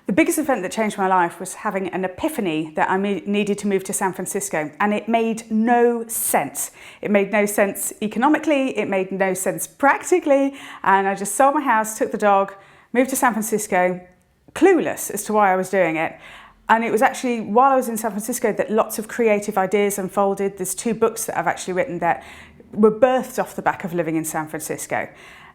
The biggest event that changed my life was having an epiphany that I needed to move to San Francisco, and it made no sense. It made no sense economically, it made no sense practically, and I just sold my house, took the dog, moved to San Francisco, clueless as to why I was doing it. And it was actually while I was in San Francisco that lots of creative ideas unfolded. There's 2 books that I've actually written that were birthed off the back of living in San Francisco.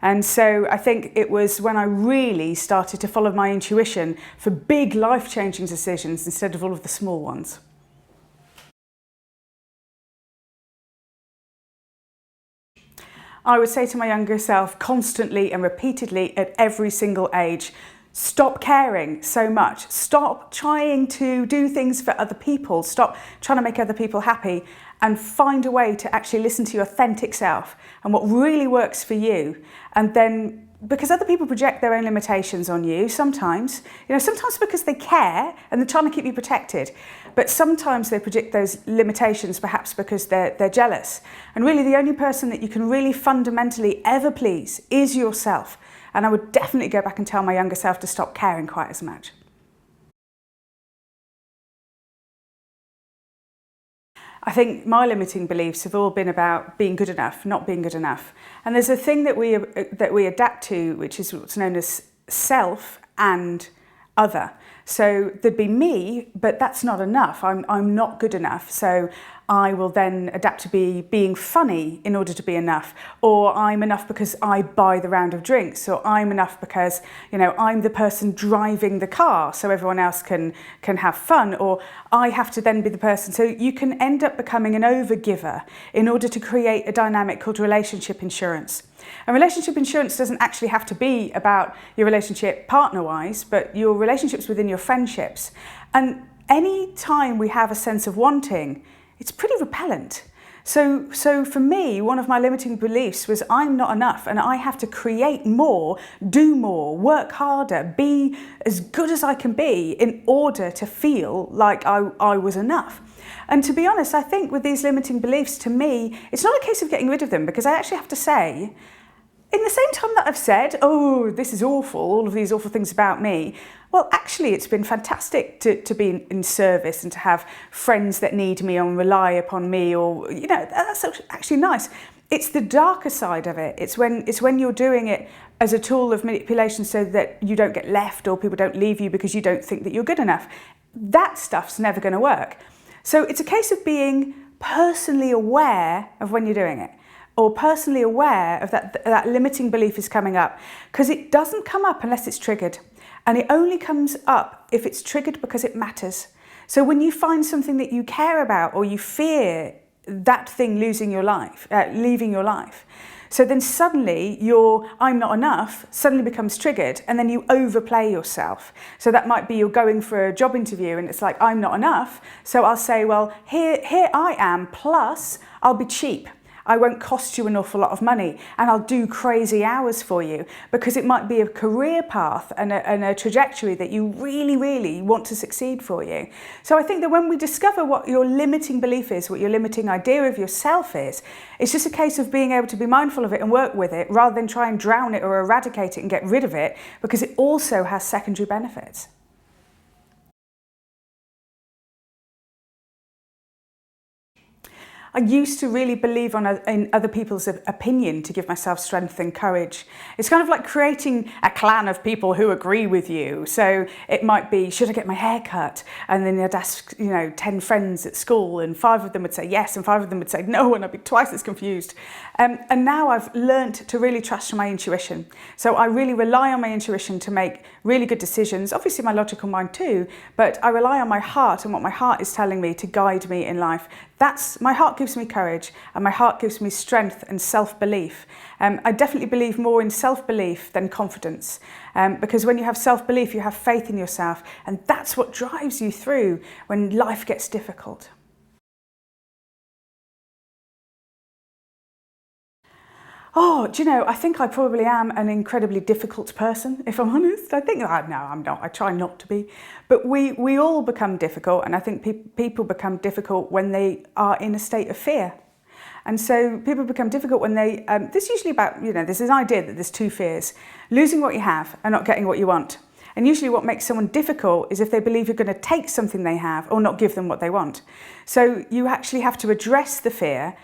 And so I think it was when I really started to follow my intuition for big life-changing decisions instead of all of the small ones. I would say to my younger self constantly and repeatedly at every single age, stop caring so much. Stop trying to do things for other people. Stop trying to make other people happy and find a way to actually listen to your authentic self and what really works for you. And then, because other people project their own limitations on you sometimes, sometimes because they care and they're trying to keep you protected, but sometimes they project those limitations perhaps because they're jealous. And really the only person that you can really fundamentally ever please is yourself. And I would definitely go back and tell my younger self to stop caring quite as much. I think my limiting beliefs have all been about being good enough, not being good enough. And there's a thing that we adapt to, which is what's known as self and other. So there'd be me, but that's not enough. I'm not good enough. So I will then adapt to being funny in order to be enough, or I'm enough because I buy the round of drinks, or I'm enough because I'm the person driving the car so everyone else can have fun, or I have to then be the person. So you can end up becoming an overgiver in order to create a dynamic called relationship insurance. And relationship insurance doesn't actually have to be about your relationship partner-wise, but your relationships within your friendships. And any time we have a sense of wanting, it's pretty repellent. So for me, one of my limiting beliefs was I'm not enough and I have to create more, do more, work harder, be as good as I can be in order to feel like I was enough. And to be honest, I think with these limiting beliefs, to me, it's not a case of getting rid of them, because I actually have to say, in the same time that I've said, oh, this is awful, all of these awful things about me, well, actually, it's been fantastic to be in service and to have friends that need me and rely upon me, or, that's actually nice. It's the darker side of it. It's when you're doing it as a tool of manipulation so that you don't get left or people don't leave you because you don't think that you're good enough. That stuff's never going to work. So it's a case of being personally aware of when you're doing it, or personally aware of that limiting belief is coming up, because it doesn't come up unless it's triggered. And it only comes up if it's triggered because it matters. So when you find something that you care about, or you fear that thing leaving your life, so then suddenly your I'm not enough suddenly becomes triggered, and then you overplay yourself. So that might be you're going for a job interview and it's like, I'm not enough. So I'll say, well, here I am, plus I'll be cheap. I won't cost you an awful lot of money, and I'll do crazy hours for you, because it might be a career path and a trajectory that you really, really want to succeed for you. So I think that when we discover what your limiting belief is, what your limiting idea of yourself is, it's just a case of being able to be mindful of it and work with it, rather than try and drown it or eradicate it and get rid of it, because it also has secondary benefits. I used to really believe in other people's opinion to give myself strength and courage. It's kind of like creating a clan of people who agree with you. So it might be, should I get my hair cut? And then I'd ask, 10 friends at school, and 5 of them would say yes, and 5 of them would say no, and I'd be twice as confused. And now I've learnt to really trust my intuition. So I really rely on my intuition to make really good decisions, obviously my logical mind too, but I rely on my heart and what my heart is telling me to guide me in life. My heart gives me courage, and my heart gives me strength and self-belief. I definitely believe more in self-belief than confidence, because when you have self-belief, you have faith in yourself, and that's what drives you through when life gets difficult. Oh, do you know, I think I probably am an incredibly difficult person, if I'm honest. I think, no, I'm not. I try not to be. But we all become difficult, and I think people become difficult when they are in a state of fear. And so people become difficult when they, there's usually about, there's an idea that there's 2 fears: losing what you have and not getting what you want. And usually what makes someone difficult is if they believe you're going to take something they have or not give them what they want. So you actually have to address the fear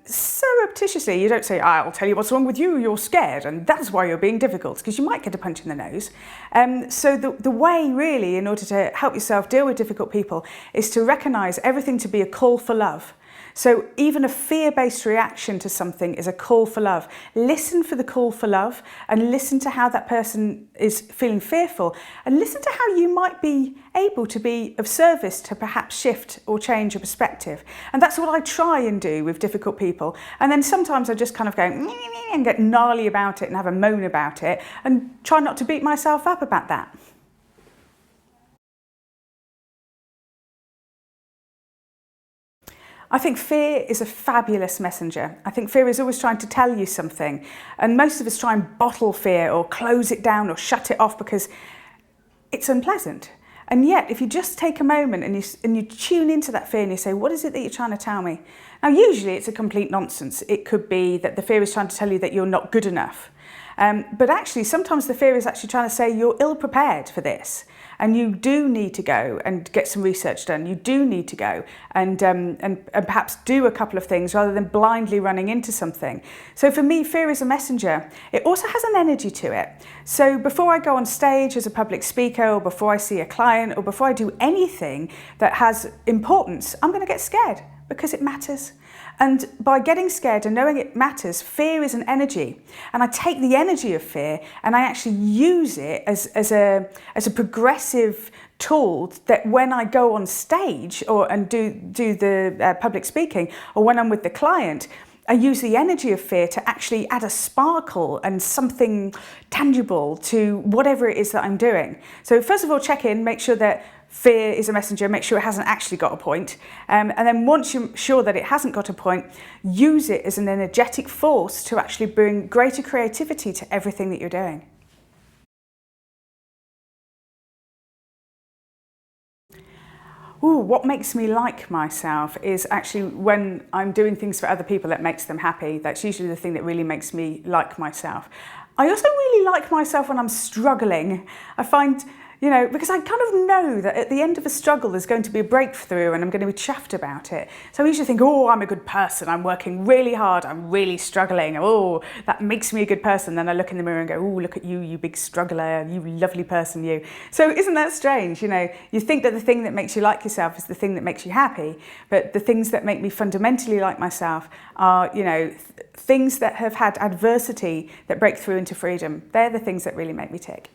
surreptitiously. You don't say, I'll tell you what's wrong with you, you're scared, and that's why you're being difficult, because you might get a punch in the nose. So the way really, in order to help yourself deal with difficult people, is to recognise everything to be a call for love. So even a fear-based reaction to something is a call for love. Listen for the call for love and listen to how that person is feeling fearful, and listen to how you might be able to be of service to perhaps shift or change your perspective. And that's what I try and do with difficult people. And then sometimes I just kind of go and get gnarly about it and have a moan about it and try not to beat myself up about that. I think fear is a fabulous messenger. I think fear is always trying to tell you something. And most of us try and bottle fear or close it down or shut it off because it's unpleasant. And yet, if you just take a moment and you tune into that fear and you say, what is it that you're trying to tell me? Now, usually it's a complete nonsense. It could be that the fear is trying to tell you that you're not good enough. But actually, sometimes the fear is actually trying to say you're ill-prepared for this. And you do need to go and get some research done. You do need to go and perhaps do a couple of things rather than blindly running into something. So for me, fear is a messenger. It also has an energy to it. So before I go on stage as a public speaker, or before I see a client, or before I do anything that has importance, I'm going to get scared because it matters. And by getting scared and knowing it matters, fear is an energy. And I take the energy of fear and I actually use it as a progressive tool that when I go on stage and do the public speaking, or when I'm with the client, I use the energy of fear to actually add a sparkle and something tangible to whatever it is that I'm doing. So first of all, check in, make sure that fear is a messenger, make sure it hasn't actually got a point. And then once you're sure that it hasn't got a point, use it as an energetic force to actually bring greater creativity to everything that you're doing. Ooh, what makes me like myself is actually when I'm doing things for other people that makes them happy. That's usually the thing that really makes me like myself. I also really like myself when I'm struggling. I find, because I kind of know that at the end of a struggle there's going to be a breakthrough and I'm going to be chuffed about it. So I usually think, oh, I'm a good person, I'm working really hard, I'm really struggling, oh, that makes me a good person. Then I look in the mirror and go, oh, look at you, you big struggler, you lovely person, you. So isn't that strange? You think that the thing that makes you like yourself is the thing that makes you happy, but the things that make me fundamentally like myself are, things that have had adversity that break through into freedom. They're the things that really make me tick.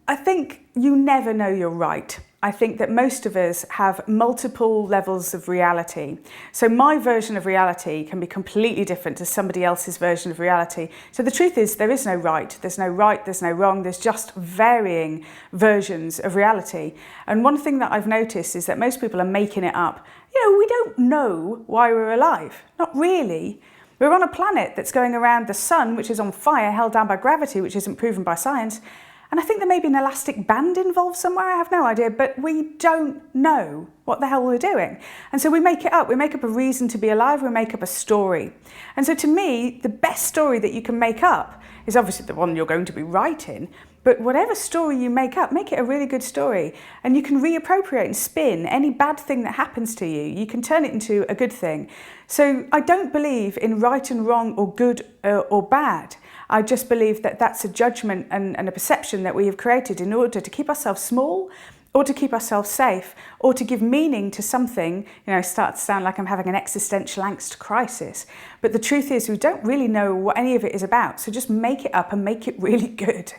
I think you never know you're right. I think that most of us have multiple levels of reality. So my version of reality can be completely different to somebody else's version of reality. So the truth is there is no right, there's no wrong, there's just varying versions of reality. And one thing that I've noticed is that most people are making it up. We don't know why we're alive, not really. We're on a planet that's going around the sun, which is on fire, held down by gravity, which isn't proven by science. And I think there may be an elastic band involved somewhere, I have no idea, but we don't know what the hell we're doing. And so we make it up. We make up a reason to be alive, we make up a story. And so to me, the best story that you can make up is obviously the one you're going to be writing, but whatever story you make up, make it a really good story. And you can reappropriate and spin any bad thing that happens to you. You can turn it into a good thing. So I don't believe in right and wrong or good or bad. I just believe that that's a judgment and a perception that we have created in order to keep ourselves small, or to keep ourselves safe, or to give meaning to something. Start to sound like I'm having an existential angst crisis. But the truth is we don't really know what any of it is about. So just make it up and make it really good.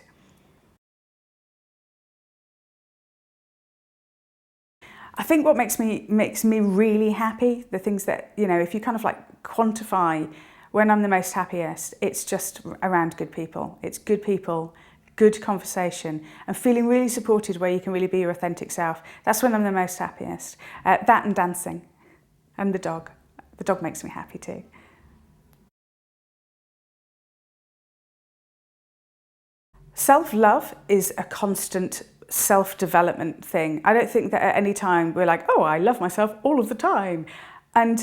I think what makes me really happy, the things that, if you kind of quantify when I'm the most happiest, it's just around good people. It's good people, good conversation, and feeling really supported where you can really be your authentic self. That's when I'm the most happiest. That and dancing, and the dog. The dog makes me happy too. Self-love is a constant self-development thing. I don't think that at any time we're like, oh, I love myself all of the time. And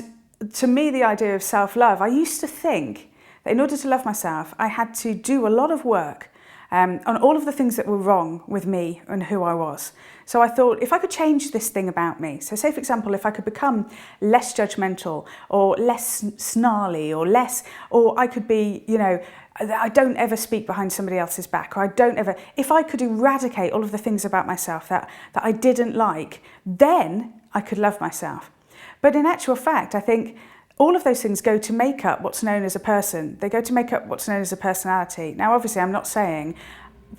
to me, the idea of self-love, I used to think that in order to love myself, I had to do a lot of work on all of the things that were wrong with me and who I was. So I thought, if I could change this thing about me, so say for example, if I could become less judgmental or less snarly or I could be, I don't ever speak behind somebody else's back, or if I could eradicate all of the things about myself that I didn't like, then I could love myself. But in actual fact, I think all of those things go to make up what's known as a person. They go to make up what's known as a personality. Now, obviously, I'm not saying,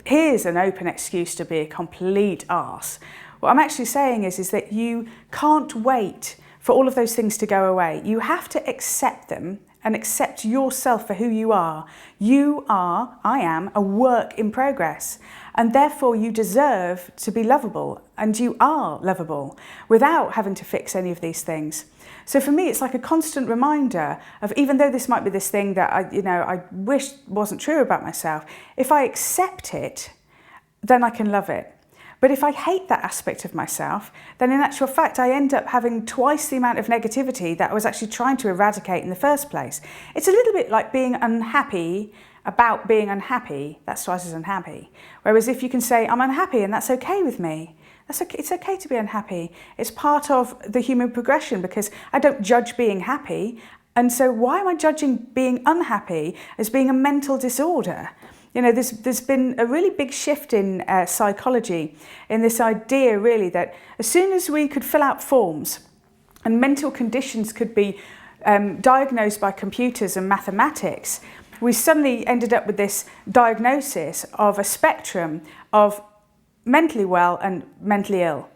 here's an open excuse to be a complete arse. What I'm actually saying is that you can't wait for all of those things to go away. You have to accept them and accept yourself for who you are. I am a work in progress, and therefore you deserve to be lovable, and you are lovable without having to fix any of these things. So for me, it's like a constant reminder of, even though this might be this thing that I wish wasn't true about myself, if I accept it, then I can love it. But if I hate that aspect of myself, then in actual fact, I end up having twice the amount of negativity that I was actually trying to eradicate in the first place. It's a little bit like being unhappy about being unhappy. That's twice as unhappy. Whereas if you can say, I'm unhappy and that's okay with me, it's okay to be unhappy. It's part of the human progression, because I don't judge being happy. And so why am I judging being unhappy as being a mental disorder? There's been a really big shift in psychology, in this idea really that as soon as we could fill out forms and mental conditions could be diagnosed by computers and mathematics, we suddenly ended up with this diagnosis of a spectrum of mentally well and mentally ill.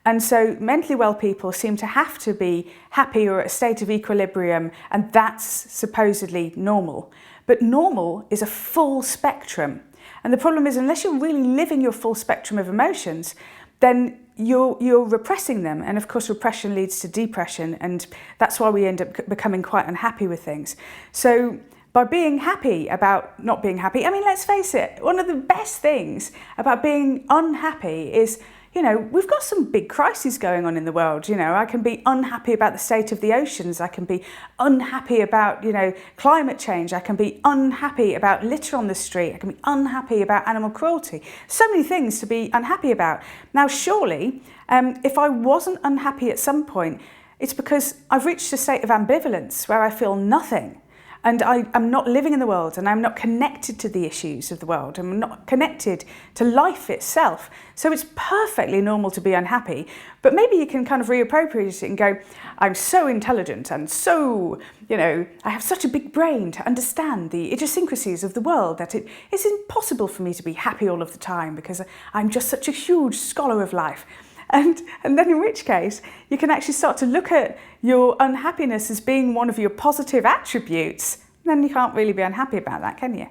And so mentally well people seem to have to be happy or at a state of equilibrium, and that's supposedly normal. But normal is a full spectrum. And the problem is, unless you're really living your full spectrum of emotions, then you're repressing them. And of course, repression leads to depression. And that's why we end up becoming quite unhappy with things. So by being happy about not being happy, let's face it, one of the best things about being unhappy is, we've got some big crises going on in the world. I can be unhappy about the state of the oceans. I can be unhappy about, climate change. I can be unhappy about litter on the street. I can be unhappy about animal cruelty. So many things to be unhappy about. Now, surely, if I wasn't unhappy at some point, it's because I've reached a state of ambivalence where I feel nothing. And I'm not living in the world, and I'm not connected to the issues of the world. I'm not connected to life itself. So it's perfectly normal to be unhappy. But maybe you can kind of reappropriate it and go, I'm so intelligent and so, I have such a big brain to understand the idiosyncrasies of the world that it is impossible for me to be happy all of the time because I'm just such a huge scholar of life. And then in which case, you can actually start to look at your unhappiness as being one of your positive attributes. Then you can't really be unhappy about that, can you?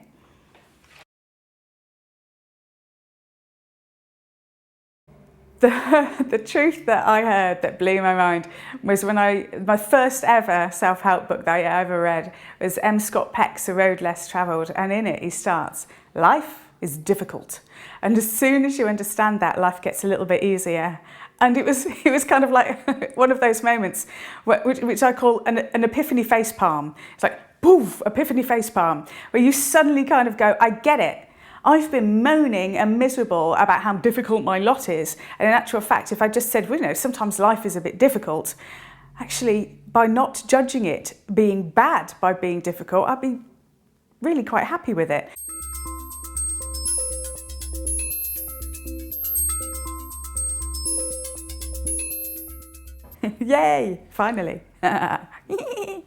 The truth that I heard that blew my mind was when my first ever self-help book that I ever read was M. Scott Peck's The Road Less Travelled. And in it, he starts, life is difficult. And as soon as you understand that, life gets a little bit easier. And it was kind of like one of those moments which I call an epiphany face palm. It's like, poof, epiphany face palm, where you suddenly kind of go, I get it. I've been moaning and miserable about how difficult my lot is. And in actual fact, if I just said, sometimes life is a bit difficult, actually, by not judging it being bad by being difficult, I'd be really quite happy with it. Yay, finally.